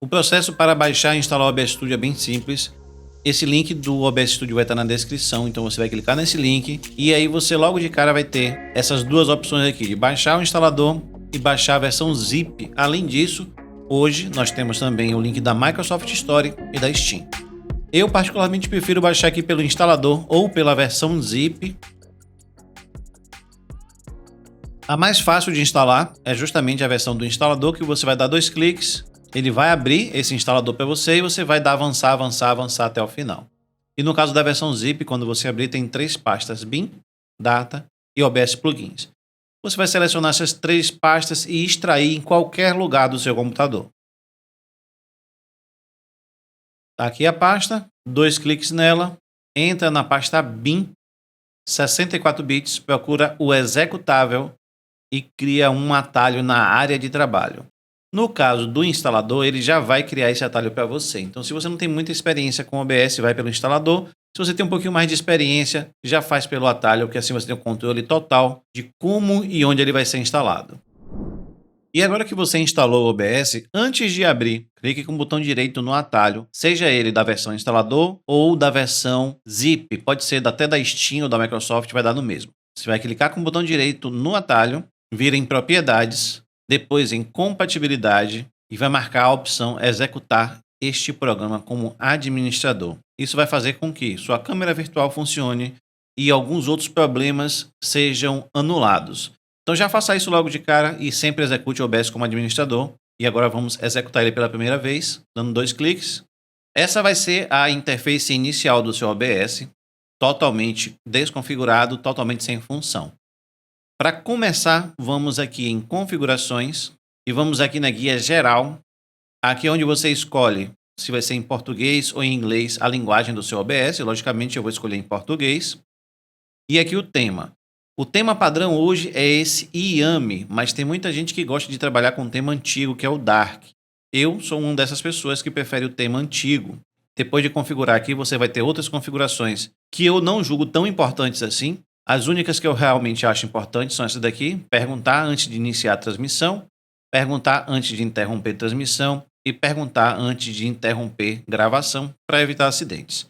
O processo para baixar e instalar o OBS Studio é bem simples. Esse link do OBS Studio vai estar na descrição, então você vai clicar nesse link e aí você logo de cara vai ter essas duas opções aqui, de baixar o instalador e baixar a versão zip. Além disso, hoje nós temos também o link da Microsoft Store e da Steam. Eu particularmente prefiro baixar aqui pelo instalador ou pela versão zip. A mais fácil de instalar é justamente a versão do instalador, que você vai dar 2 cliques, ele vai abrir esse instalador para você e você vai dar avançar, avançar, avançar até o final. E no caso da versão zip, quando você abrir, tem 3 pastas: BIM, Data e OBS Plugins. Você vai selecionar essas 3 pastas e extrair em qualquer lugar do seu computador. Tá aqui a pasta, 2 cliques nela, entra na pasta BIM, 64 bits, procura o executável e cria um atalho na área de trabalho. No caso do instalador, ele já vai criar esse atalho para você. Então, se você não tem muita experiência com OBS, vai pelo instalador. Se você tem um pouquinho mais de experiência, já faz pelo atalho, porque assim você tem o controle total de como e onde ele vai ser instalado. E agora que você instalou o OBS, antes de abrir, clique com o botão direito no atalho, seja ele da versão instalador ou da versão zip. Pode ser até da Steam ou da Microsoft, vai dar no mesmo. Você vai clicar com o botão direito no atalho, vira em propriedades, depois em compatibilidade e vai marcar a opção executar este programa como administrador. Isso vai fazer com que sua câmera virtual funcione e alguns outros problemas sejam anulados. Então já faça isso logo de cara e sempre execute o OBS como administrador. E agora vamos executar ele pela primeira vez, dando 2 cliques. Essa vai ser a interface inicial do seu OBS, totalmente desconfigurado, totalmente sem função. Para começar, vamos aqui em configurações e vamos aqui na guia geral, aqui onde você escolhe se vai ser em português ou em inglês a linguagem do seu OBS. Logicamente eu vou escolher em português. E aqui o tema. O tema padrão hoje é esse IAME, mas tem muita gente que gosta de trabalhar com um tema antigo, que é o Dark. Eu sou uma dessas pessoas que prefere o tema antigo. Depois de configurar aqui, você vai ter outras configurações que eu não julgo tão importantes assim. As únicas que eu realmente acho importantes são essas daqui: perguntar antes de iniciar a transmissão, perguntar antes de interromper a transmissão e perguntar antes de interromper gravação, para evitar acidentes.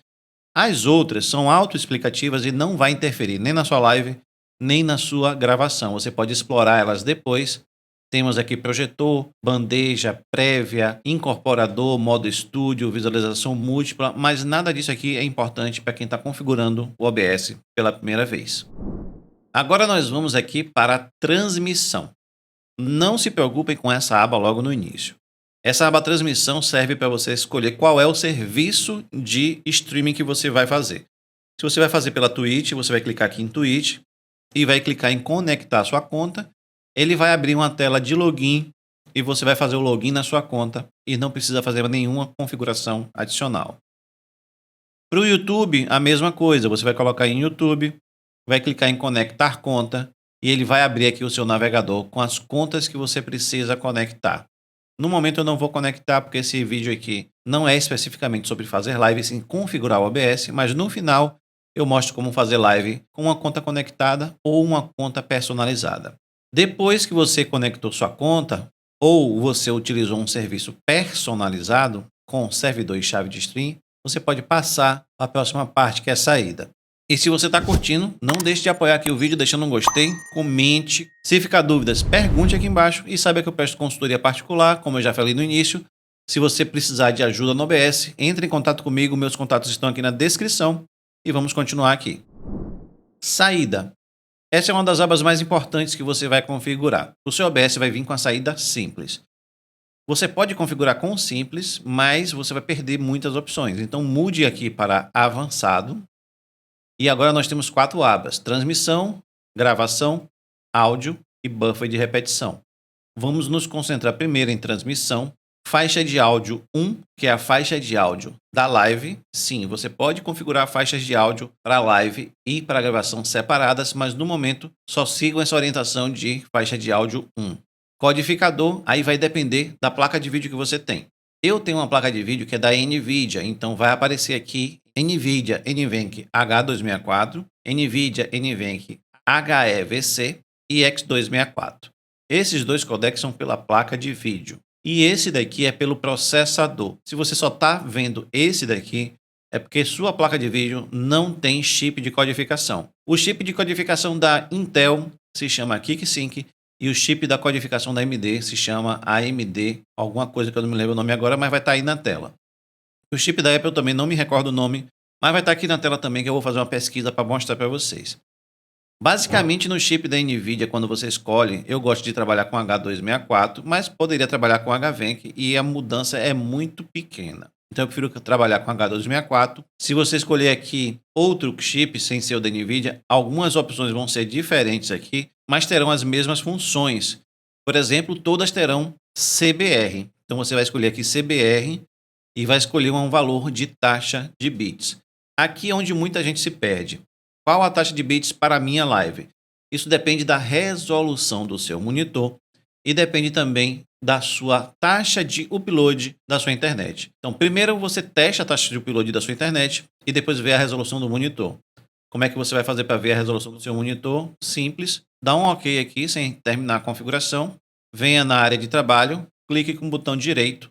As outras são autoexplicativas e não vai interferir nem na sua live, nem na sua gravação. Você pode explorar elas depois. Temos aqui projetor, bandeja, prévia, incorporador, modo estúdio, visualização múltipla, mas nada disso aqui é importante para quem está configurando o OBS pela primeira vez. Agora nós vamos aqui para a transmissão. Não se preocupem com essa aba logo no início. Essa aba transmissão serve para você escolher qual é o serviço de streaming que você vai fazer. Se você vai fazer pela Twitch, você vai clicar aqui em Twitch e vai clicar em conectar sua conta. Ele vai abrir uma tela de login e você vai fazer o login na sua conta e não precisa fazer nenhuma configuração adicional. Para o YouTube, a mesma coisa. Você vai colocar em YouTube, vai clicar em conectar conta e ele vai abrir aqui o seu navegador com as contas que você precisa conectar. No momento eu não vou conectar porque esse vídeo aqui não é especificamente sobre fazer live, sim configurar o OBS, mas no final eu mostro como fazer live com uma conta conectada ou uma conta personalizada. Depois que você conectou sua conta ou você utilizou um serviço personalizado com servidor e chave de stream, você pode passar para a próxima parte, que é a saída. E se você está curtindo, não deixe de apoiar aqui o vídeo deixando um gostei, comente. Se ficar dúvidas, pergunte aqui embaixo e saiba que eu presto consultoria particular, como eu já falei no início. Se você precisar de ajuda no OBS, entre em contato comigo, meus contatos estão aqui na descrição e vamos continuar aqui. Saída. Essa é uma das abas mais importantes que você vai configurar. O seu OBS vai vir com a saída simples. Você pode configurar com simples, mas você vai perder muitas opções. Então mude aqui para avançado. E agora nós temos 4 abas: transmissão, gravação, áudio e buffer de repetição. Vamos nos concentrar primeiro em transmissão. Faixa de áudio 1, que é a faixa de áudio da live. Sim, você pode configurar faixas de áudio para live e para gravação separadas, mas no momento só sigam essa orientação de faixa de áudio 1. Codificador, aí vai depender da placa de vídeo que você tem. Eu tenho uma placa de vídeo que é da NVIDIA, então vai aparecer aqui NVIDIA NVENC H264, NVIDIA NVENC HEVC e X264. Esses dois codecs são pela placa de vídeo. E esse daqui é pelo processador. Se você só está vendo esse daqui, é porque sua placa de vídeo não tem chip de codificação. O chip de codificação da Intel se chama KickSync e o chip da codificação da AMD se chama AMD, alguma coisa que eu não me lembro o nome agora, mas vai estar aí na tela. O chip da Apple também não me recordo o nome, mas vai estar aqui na tela também que eu vou fazer uma pesquisa para mostrar para vocês. Basicamente, no chip da NVIDIA, quando você escolhe, eu gosto de trabalhar com H264, mas poderia trabalhar com HVenc e a mudança é muito pequena. Então eu prefiro trabalhar com H264. Se você escolher aqui outro chip sem ser o da NVIDIA, algumas opções vão ser diferentes aqui, mas terão as mesmas funções. Por exemplo, todas terão CBR. Então você vai escolher aqui CBR e vai escolher um valor de taxa de bits. Aqui é onde muita gente se perde. Qual a taxa de bits para a minha live? Isso depende da resolução do seu monitor e depende também da sua taxa de upload da sua internet. Então, primeiro você testa a taxa de upload da sua internet e depois vê a resolução do monitor. Como é que você vai fazer para ver a resolução do seu monitor? Simples. Dá um OK aqui sem terminar a configuração. Venha na área de trabalho, clique com o botão direito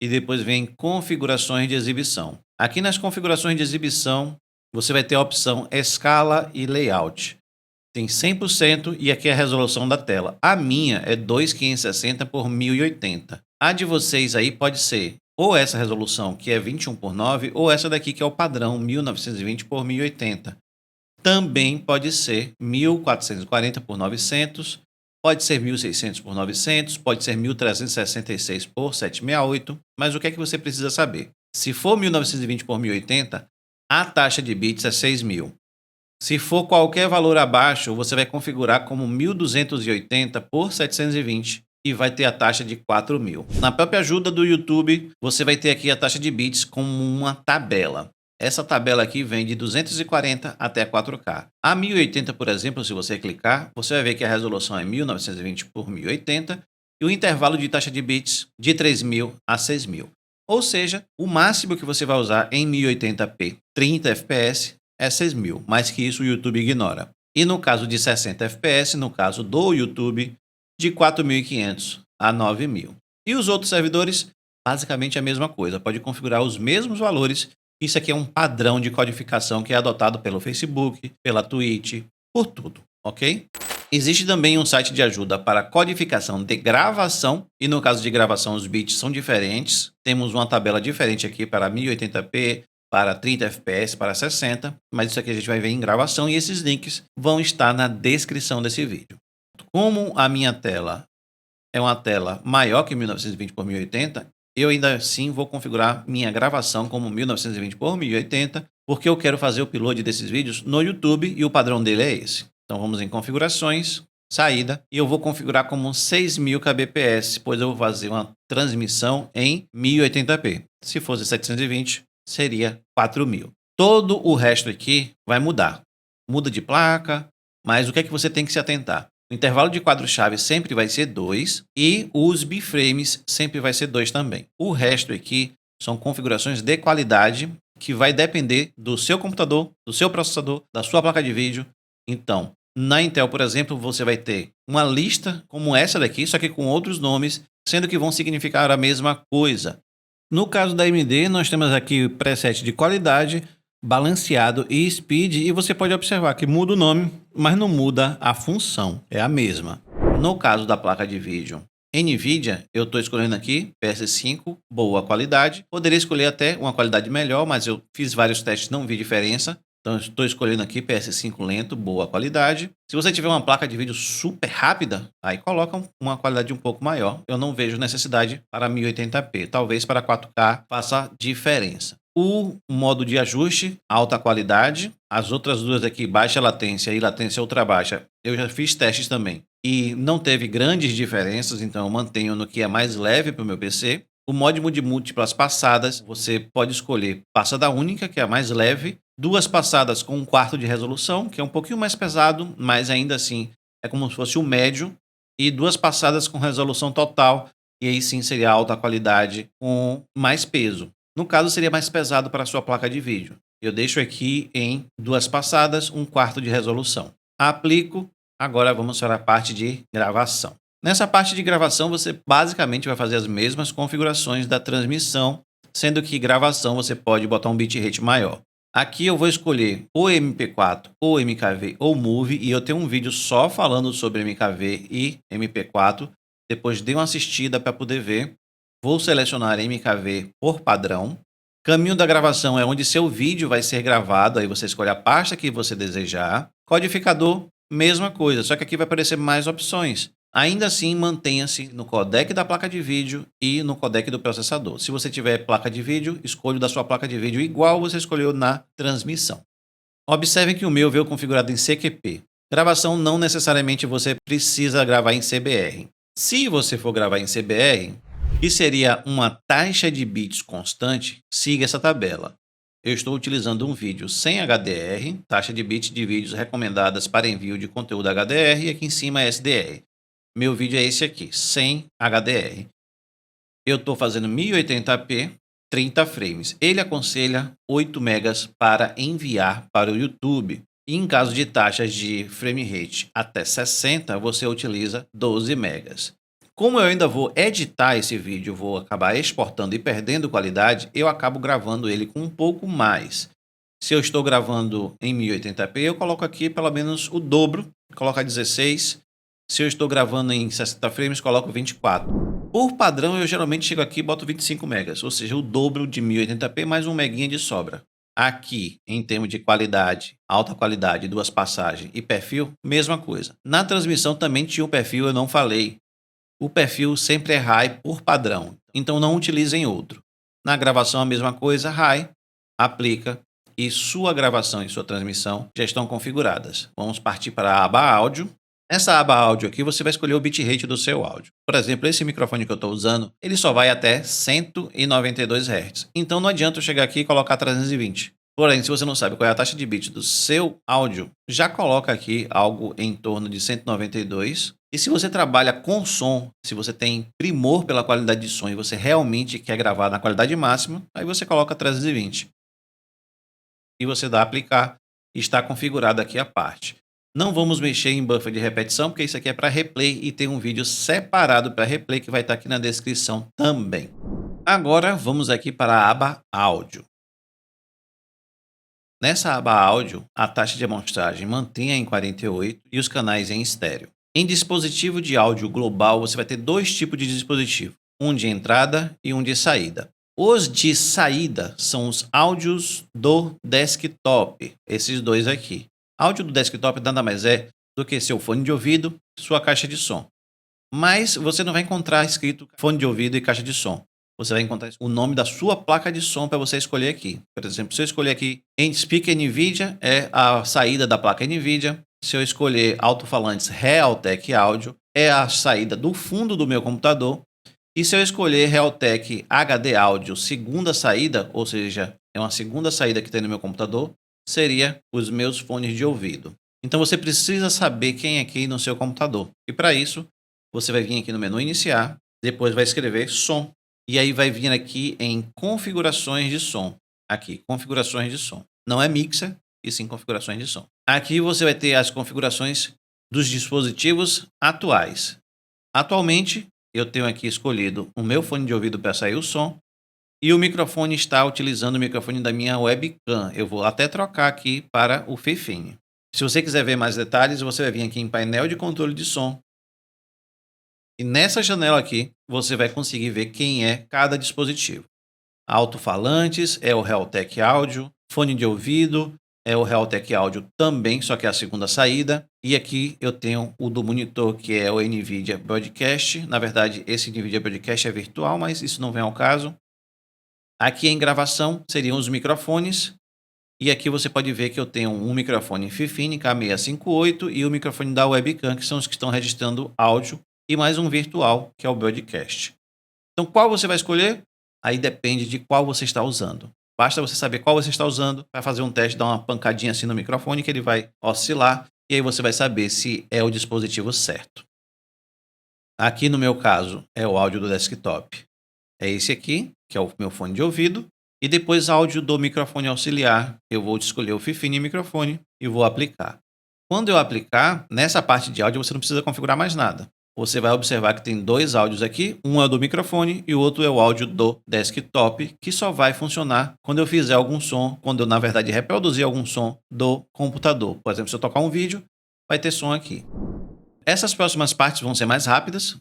e depois vem em configurações de exibição. Aqui nas configurações de exibição, você vai ter a opção escala e layout. Tem 100% e aqui é a resolução da tela. A minha é 2560 por 1080. A de vocês aí pode ser ou essa resolução que é 21:9 ou essa daqui que é o padrão 1920 por 1080. Também pode ser 1440 por 900, pode ser 1600 por 900, pode ser 1366 por 768, mas o que é que você precisa saber? Se for 1920 por 1080, a taxa de bits é 6.000. Se for qualquer valor abaixo, você vai configurar como 1280 por 720 e vai ter a taxa de 4.000. Na própria ajuda do YouTube, você vai ter aqui a taxa de bits como uma tabela. Essa tabela aqui vem de 240 até 4K. A 1080, por exemplo, se você clicar, você vai ver que a resolução é 1920 por 1080 e o intervalo de taxa de bits de 3.000 a 6.000. Ou seja, o máximo que você vai usar em 1080p 30 fps é 6.000, mais que isso o YouTube ignora. E no caso de 60 fps, no caso do YouTube, de 4.500 a 9.000. E os outros servidores, basicamente a mesma coisa. Pode configurar os mesmos valores. Isso aqui é um padrão de codificação que é adotado pelo Facebook, pela Twitch, por tudo, ok? Existe também um site de ajuda para codificação de gravação e no caso de gravação os bits são diferentes. Temos uma tabela diferente aqui para 1080p, para 30 fps, para 60, mas isso aqui a gente vai ver em gravação e esses links vão estar na descrição desse vídeo. Como a minha tela é uma tela maior que 1920 por 1080, eu ainda assim vou configurar minha gravação como 1920 por 1080, porque eu quero fazer o upload desses vídeos no YouTube e o padrão dele é esse. Então vamos em configurações, saída, e eu vou configurar como 6.000 kbps, pois eu vou fazer uma transmissão em 1080p. Se fosse 720, seria 4.000. Todo o resto aqui vai mudar. Muda de placa, mas o que é que você tem que se atentar? O intervalo de quadro-chave sempre vai ser 2 e os biframes sempre vai ser 2 também. O resto aqui são configurações de qualidade que vai depender do seu computador, do seu processador, da sua placa de vídeo. Então, na Intel, por exemplo, você vai ter uma lista como essa daqui, só que com outros nomes, sendo que vão significar a mesma coisa. No caso da AMD, nós temos aqui o preset de qualidade, balanceado e speed, e você pode observar que muda o nome, mas não muda a função, é a mesma. No caso da placa de vídeo NVIDIA, eu estou escolhendo aqui PS5, boa qualidade. Poderia escolher até uma qualidade melhor, mas eu fiz vários testes e não vi diferença. Então, estou escolhendo aqui PS5 lento, boa qualidade. Se você tiver uma placa de vídeo super rápida, aí coloca uma qualidade um pouco maior. Eu não vejo necessidade para 1080p. Talvez para 4K faça diferença. O modo de ajuste, alta qualidade. As outras duas aqui, baixa latência e latência ultra baixa, eu já fiz testes também. E não teve grandes diferenças, então eu mantenho no que é mais leve para o meu PC. O modo de múltiplas passadas, você pode escolher passada única, que é a mais leve, 2 passadas com 1/4 de resolução, que é um pouquinho mais pesado, mas ainda assim é como se fosse o médio, e 2 passadas com resolução total, e aí sim seria alta qualidade com mais peso. No caso, seria mais pesado para a sua placa de vídeo. Eu deixo aqui em 2 passadas, 1/4 de resolução. Aplico, agora vamos para a parte de gravação. Nessa parte de gravação, você basicamente vai fazer as mesmas configurações da transmissão, sendo que gravação você pode botar um bitrate maior. Aqui eu vou escolher ou MP4, ou MKV, ou Move, e eu tenho um vídeo só falando sobre MKV e MP4. Depois dê uma assistida para poder ver. Vou selecionar MKV por padrão. Caminho da gravação é onde seu vídeo vai ser gravado, aí você escolhe a pasta que você desejar. Codificador, mesma coisa, só que aqui vai aparecer mais opções. Ainda assim, mantenha-se no codec da placa de vídeo e no codec do processador. Se você tiver placa de vídeo, escolha o da sua placa de vídeo igual você escolheu na transmissão. Observe que o meu veio configurado em CQP. Gravação não necessariamente você precisa gravar em CBR. Se você for gravar em CBR, que seria uma taxa de bits constante, siga essa tabela. Eu estou utilizando um vídeo sem HDR, taxa de bits de vídeos recomendadas para envio de conteúdo HDR, e aqui em cima é SDR. Meu vídeo é esse aqui, sem HDR. Eu estou fazendo 1080p, 30 frames. Ele aconselha 8 megas para enviar para o YouTube. E em caso de taxas de frame rate até 60, você utiliza 12 megas. Como eu ainda vou editar esse vídeo, vou acabar exportando e perdendo qualidade, eu acabo gravando ele com um pouco mais. Se eu estou gravando em 1080p, eu coloco aqui pelo menos o dobro, coloco a 16. Se eu estou gravando em 60 frames, coloco 24. Por padrão, eu geralmente chego aqui e boto 25 megas, ou seja, o dobro de 1080p mais um meguinha de sobra. Aqui, em termos de qualidade, alta qualidade, duas passagens e perfil, mesma coisa. Na transmissão também tinha um perfil, eu não falei. O perfil sempre é high por padrão, então não utilizem outro. Na gravação a mesma coisa, high, aplica e sua gravação e sua transmissão já estão configuradas. Vamos partir para a aba áudio. Nessa aba áudio aqui você vai escolher o bitrate do seu áudio. Por exemplo, esse microfone que eu estou usando, ele só vai até 192 Hz. Então não adianta eu chegar aqui e colocar 320. Porém, se você não sabe qual é a taxa de bit do seu áudio, já coloca aqui algo em torno de 192. E se você trabalha com som, se você tem primor pela qualidade de som e você realmente quer gravar na qualidade máxima, aí você coloca 320. E você dá aplicar e está configurado aqui a parte. Não vamos mexer em buffer de repetição, porque isso aqui é para replay e tem um vídeo separado para replay que vai estar aqui na descrição também. Agora vamos aqui para a aba áudio. Nessa aba áudio, a taxa de amostragem mantenha em 48 e os canais em estéreo. Em dispositivo de áudio global, você vai ter dois tipos de dispositivo, um de entrada e um de saída. Os de saída são os áudios do desktop, esses dois aqui. Áudio do desktop nada mais é do que seu fone de ouvido, sua caixa de som. Mas você não vai encontrar escrito fone de ouvido e caixa de som. Você vai encontrar o nome da sua placa de som para você escolher aqui. Por exemplo, se eu escolher aqui em Speaker NVIDIA, é a saída da placa NVIDIA. Se eu escolher alto-falantes Realtek Audio, é a saída do fundo do meu computador. E se eu escolher Realtek HD Audio segunda saída, ou seja, é uma segunda saída que tem no meu computador, seria os meus fones de ouvido. Então você precisa saber quem é quem no seu computador. E para isso, você vai vir aqui no menu iniciar, depois vai escrever som. E aí vai vir aqui em configurações de som. Aqui, configurações de som. Não é mixer, e sim configurações de som. Aqui você vai ter as configurações dos dispositivos atuais. Atualmente, eu tenho aqui escolhido o meu fone de ouvido para sair o som. E o microfone está utilizando o microfone da minha webcam. Eu vou até trocar aqui para o Fifine. Se você quiser ver mais detalhes, você vai vir aqui em painel de controle de som. E nessa janela aqui, você vai conseguir ver quem é cada dispositivo. Alto-falantes é o Realtek Audio, fone de ouvido é o Realtek Audio também, só que é a segunda saída. E aqui eu tenho o do monitor, que é o NVIDIA Broadcast. Na verdade, esse NVIDIA Broadcast é virtual, mas isso não vem ao caso. Aqui em gravação seriam os microfones. E aqui você pode ver que eu tenho um microfone Fifine K658 e o microfone da webcam, que são os que estão registrando áudio. E mais um virtual, que é o Broadcast. Então, qual você vai escolher? Aí depende de qual você está usando. Basta você saber qual você está usando para fazer um teste, dar uma pancadinha assim no microfone que ele vai oscilar e aí você vai saber se é o dispositivo certo. Aqui no meu caso é o áudio do desktop. É esse aqui, que é o meu fone de ouvido. E depois áudio do microfone auxiliar. Eu vou escolher o Fifine microfone e vou aplicar. Quando eu aplicar, nessa parte de áudio você não precisa configurar mais nada. você vai observar que tem dois áudios aqui, um é do microfone e o outro é o áudio do desktop, que só vai funcionar quando eu fizer algum som, quando eu, na verdade, reproduzir algum som do computador. Por exemplo, se eu tocar um vídeo, vai ter som aqui. Essas próximas partes vão ser mais rápidas.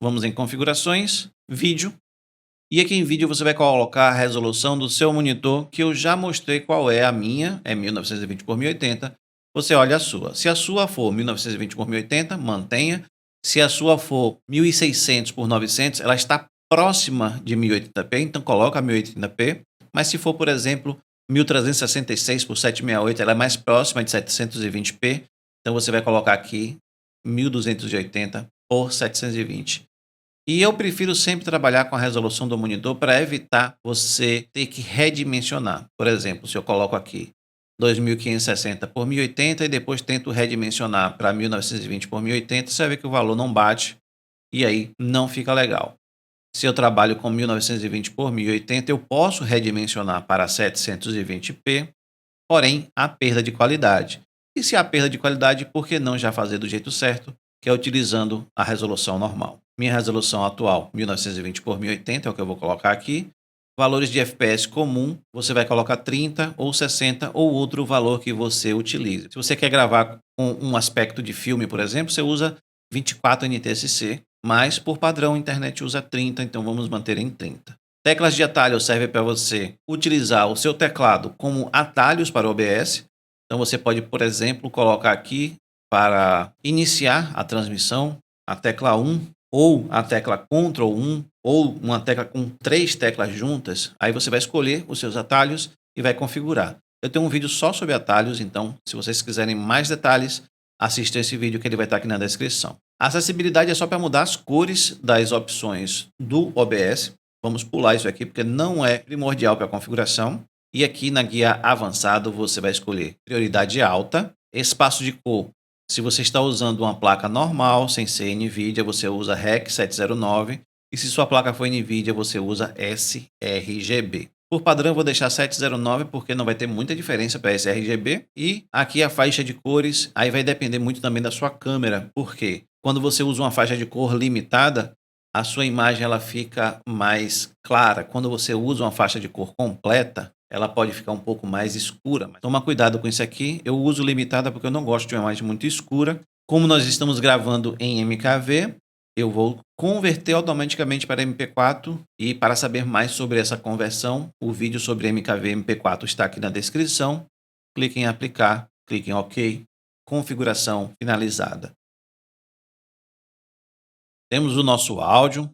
Vamos em configurações, vídeo. E aqui em vídeo você vai colocar a resolução do seu monitor, que eu já mostrei qual é a minha, é 1920 por 1080. Você olha a sua. Se a sua for 1920 por 1080, mantenha. Se a sua for 1600 por 900, ela está próxima de 1080p, então coloca 1080p. Mas se for, por exemplo, 1366 por 768, ela é mais próxima de 720p. Então você vai colocar aqui 1280 por 720. E eu prefiro sempre trabalhar com a resolução do monitor para evitar você ter que redimensionar. Por exemplo, se eu coloco aqui 2560 por 1080 e depois tento redimensionar para 1920 por 1080, você vai ver que o valor não bate e aí não fica legal. Se eu trabalho com 1920 por 1080, eu posso redimensionar para 720p, porém há perda de qualidade. E se há perda de qualidade, por que não já fazer do jeito certo, que é utilizando a resolução normal? Minha resolução atual, 1920 por 1080, é o que eu vou colocar aqui. Valores de FPS comum, você vai colocar 30 ou 60 ou outro valor que você utilize. Se você quer gravar com um aspecto de filme, por exemplo, você usa 24 NTSC, mas por padrão a internet usa 30, então vamos manter em 30. Teclas de atalho servem para você utilizar o seu teclado como atalhos para o OBS. Então você pode, por exemplo, colocar aqui para iniciar a transmissão a tecla 1 ou a tecla Ctrl 1 ou uma tecla com 3 teclas juntas. Aí você vai escolher os seus atalhos e vai configurar. Eu tenho um vídeo só sobre atalhos, então se vocês quiserem mais detalhes, assistam esse vídeo que ele vai estar aqui na descrição. A acessibilidade é só para mudar as cores das opções do OBS. Vamos pular isso aqui porque não é primordial para a configuração. E aqui na guia avançado você vai escolher prioridade alta, espaço de cor. Se você está usando uma placa normal, sem ser NVIDIA, você usa REC 709. E se sua placa for NVIDIA, você usa sRGB. Por padrão, eu vou deixar 709 porque não vai ter muita diferença para sRGB. E aqui a faixa de cores, aí vai depender muito também da sua câmera. Por quê? Quando você usa uma faixa de cor limitada, a sua imagem ela fica mais clara. Quando você usa uma faixa de cor completa, ela pode ficar um pouco mais escura. Mas toma cuidado com isso aqui. Eu uso limitada porque eu não gosto de uma imagem muito escura. Como nós estamos gravando em MKV, eu vou converter automaticamente para MP4 e para saber mais sobre essa conversão, o vídeo sobre MKV e MP4 está aqui na descrição. Clique em aplicar, clique em OK, configuração finalizada. Temos o nosso áudio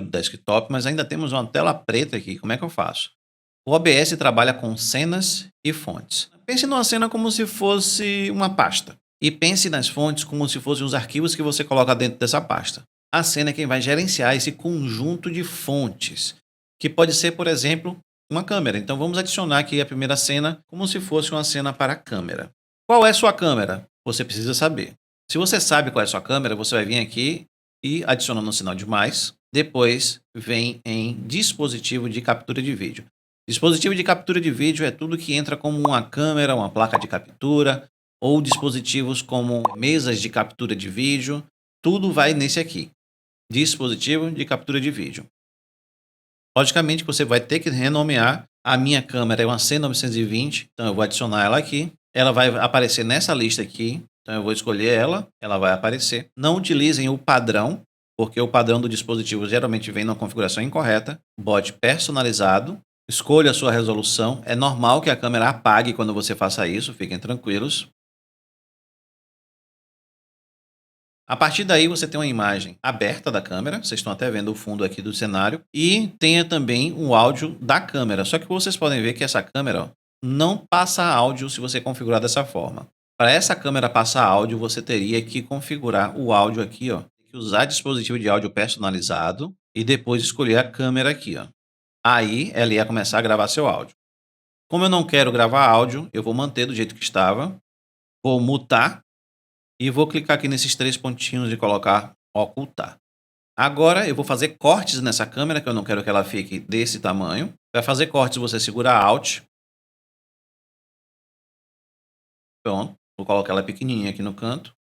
do desktop, mas ainda temos uma tela preta aqui. Como é que eu faço? O OBS trabalha com cenas e fontes. Pense numa cena como se fosse uma pasta. E pense nas fontes como se fossem os arquivos que você coloca dentro dessa pasta. A cena é quem vai gerenciar esse conjunto de fontes, que pode ser, por exemplo, uma câmera. Então vamos adicionar aqui a primeira cena como se fosse uma cena para a câmera. Qual é sua câmera? Você precisa saber. Se você sabe qual é sua câmera, você vai vir aqui e adiciona no sinal de mais. Depois vem em dispositivo de captura de vídeo. Dispositivo de captura de vídeo é tudo que entra como uma câmera, uma placa de captura ou dispositivos como mesas de captura de vídeo. Tudo vai nesse aqui. Dispositivo de captura de vídeo. Logicamente você vai ter que renomear. A minha câmera é uma C920, então eu vou adicionar ela aqui. Ela vai aparecer nessa lista aqui, então eu vou escolher ela vai aparecer. Não utilizem o padrão, porque o padrão do dispositivo geralmente vem numa configuração incorreta. Bote personalizado. Escolha a sua resolução. É normal que a câmera apague quando você faça isso, fiquem tranquilos. A partir daí você tem uma imagem aberta da câmera, vocês estão até vendo o fundo aqui do cenário, e tenha também o áudio da câmera. Só que vocês podem ver que essa câmera não passa áudio se você configurar dessa forma. Para essa câmera passar áudio, você teria que configurar o áudio aqui, ó. Tem que usar dispositivo de áudio personalizado e depois escolher a câmera aqui, ó. Aí ela ia começar a gravar seu áudio. Como eu não quero gravar áudio, eu vou manter do jeito que estava, vou mutar e vou clicar aqui nesses 3 pontinhos de colocar ocultar. Agora eu vou fazer cortes nessa câmera, que eu não quero que ela fique desse tamanho. Para fazer cortes você segura Alt. Pronto, vou colocar ela pequenininha aqui no canto.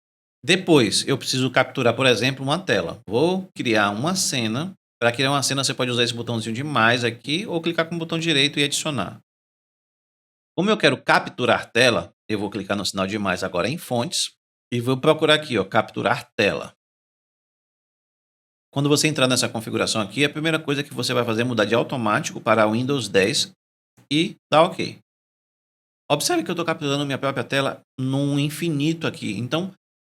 Depois, eu preciso capturar, por exemplo, uma tela. Vou criar uma cena. Para criar uma cena, você pode usar esse botãozinho de mais aqui ou clicar com o botão direito e adicionar. Como eu quero capturar tela, eu vou clicar no sinal de mais agora em fontes e vou procurar aqui, ó, capturar tela. Quando você entrar nessa configuração aqui, a primeira coisa que você vai fazer é mudar de automático para Windows 10 e dar OK. Observe que eu estou capturando minha própria tela num infinito aqui. Então,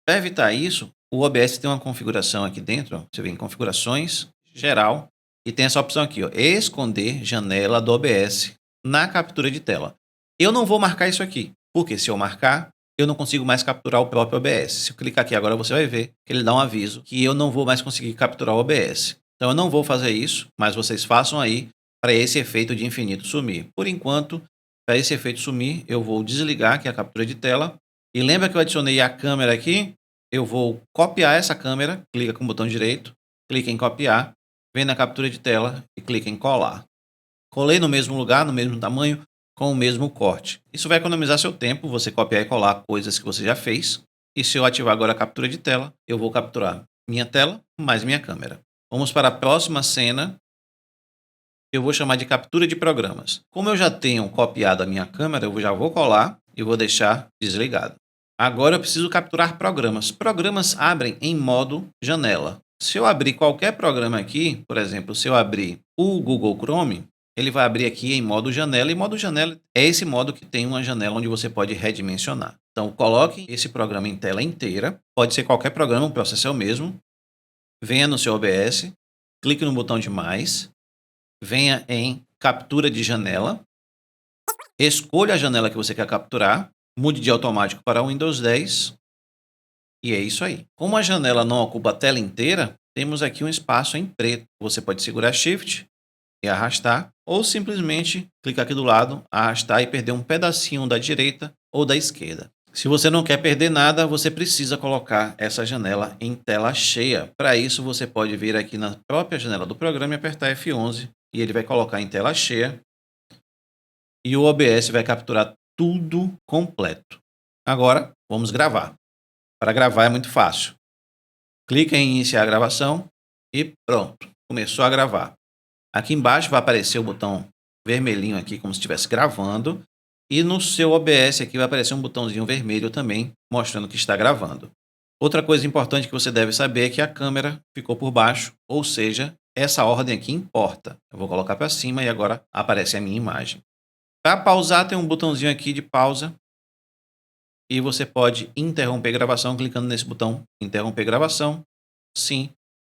para evitar isso, o OBS tem uma configuração aqui dentro. Ó. Você vem em configurações, geral, e tem essa opção aqui, ó, esconder janela do OBS na captura de tela. Eu não vou marcar isso aqui, porque se eu marcar, eu não consigo mais capturar o próprio OBS. Se eu clicar aqui agora, você vai ver que ele dá um aviso que eu não vou mais conseguir capturar o OBS. Então, eu não vou fazer isso, mas vocês façam aí para esse efeito de infinito sumir. Por enquanto, para esse efeito sumir, eu vou desligar aqui a captura de tela. E lembra que eu adicionei a câmera aqui? Eu vou copiar essa câmera, clica com o botão direito, clica em copiar, vem na captura de tela e clica em colar. Colei no mesmo lugar, no mesmo tamanho, com o mesmo corte. Isso vai economizar seu tempo, você copiar e colar coisas que você já fez. E se eu ativar agora a captura de tela, eu vou capturar minha tela mais minha câmera. Vamos para a próxima cena. Eu vou chamar de captura de programas. Como eu já tenho copiado a minha câmera, eu já vou colar e vou deixar desligado. Agora eu preciso capturar programas. Programas abrem em modo janela. Se eu abrir qualquer programa aqui, por exemplo, se eu abrir o Google Chrome, ele vai abrir aqui em modo janela, e modo janela é esse modo que tem uma janela onde você pode redimensionar. Então, coloque esse programa em tela inteira, pode ser qualquer programa, o processo é o mesmo. Venha no seu OBS, clique no botão de mais, venha em captura de janela, escolha a janela que você quer capturar, mude de automático para o Windows 10 e é isso aí. Como a janela não ocupa a tela inteira, temos aqui um espaço em preto. Você pode segurar Shift e arrastar, ou simplesmente clicar aqui do lado, arrastar e perder um pedacinho da direita ou da esquerda. Se você não quer perder nada, você precisa colocar essa janela em tela cheia. Para isso, você pode vir aqui na própria janela do programa e apertar F11 e ele vai colocar em tela cheia e o OBS vai capturar tudo completo. Agora, vamos gravar. Para gravar é muito fácil. Clica em iniciar a gravação e pronto, começou a gravar. Aqui embaixo vai aparecer o botão vermelhinho aqui, como se estivesse gravando. E no seu OBS aqui vai aparecer um botãozinho vermelho também, mostrando que está gravando. Outra coisa importante que você deve saber é que a câmera ficou por baixo, ou seja, essa ordem aqui importa. Eu vou colocar para cima e agora aparece a minha imagem. Para pausar, tem um botãozinho aqui de pausa. E você pode interromper a gravação clicando nesse botão interromper gravação. Sim,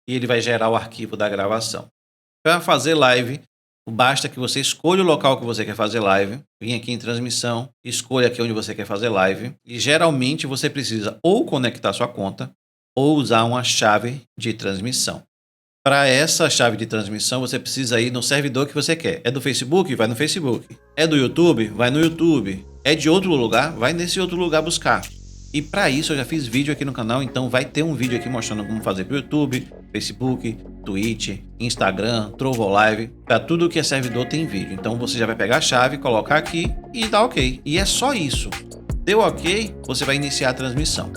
e ele vai gerar o arquivo da gravação. Para fazer live, basta que você escolha o local que você quer fazer live, vem aqui em transmissão, escolha aqui onde você quer fazer live e geralmente você precisa ou conectar sua conta ou usar uma chave de transmissão. Para essa chave de transmissão, você precisa ir no servidor que você quer. É do Facebook? Vai no Facebook. É do YouTube? Vai no YouTube. É de outro lugar? Vai nesse outro lugar buscar. E para isso eu já fiz vídeo aqui no canal, então vai ter um vídeo aqui mostrando como fazer para o YouTube, Facebook, Twitch, Instagram, Trovo Live. Para tudo que é servidor tem vídeo. Então você já vai pegar a chave, colocar aqui e dar OK. E é só isso. Deu OK, você vai iniciar a transmissão.